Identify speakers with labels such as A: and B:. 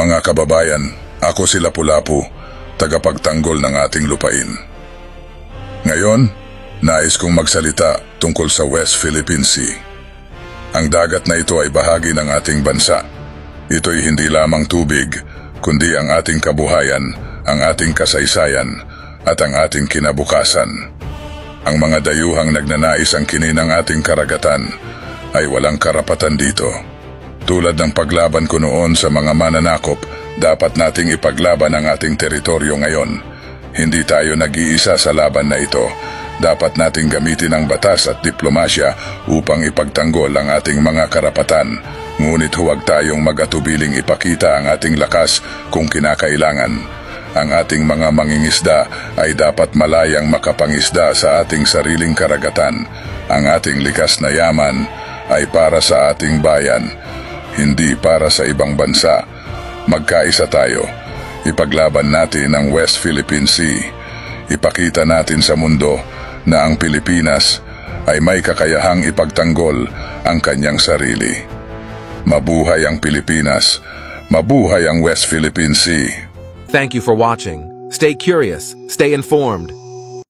A: Mga kababayan, ako si Lapu-Lapu, tagapagtanggol ng ating lupain. Ngayon, nais kong magsalita tungkol sa West Philippine Sea. Ang dagat na ito ay bahagi ng ating bansa. Ito'y hindi lamang tubig, kundi ang ating kabuhayan, ang ating kasaysayan, at ang ating kinabukasan. Ang mga dayuhang nagnanais ang kininang ating karagatan ay walang karapatan dito. Tulad ng paglaban ko noon sa mga mananakop, dapat nating ipaglaban ang ating teritoryo ngayon. Hindi tayo nag-iisa sa laban na ito. Dapat nating gamitin ang batas at diplomasya upang ipagtanggol ang ating mga karapatan. Ngunit huwag tayong mag-atubiling ipakita ang ating lakas kung kinakailangan. Ang ating mga mangingisda ay dapat malayang makapangisda sa ating sariling karagatan. Ang ating likas na yaman ay para sa ating bayan, hindi para sa ibang bansa. Magkaisa tayo. Ipaglaban natin ang West Philippine Sea. Ipakita natin sa mundo na ang Pilipinas ay may kakayahang ipagtanggol ang kanyang sarili. Mabuhay ang Pilipinas. Mabuhay ang West Philippine Sea.
B: Thank you for watching. Stay curious, stay informed.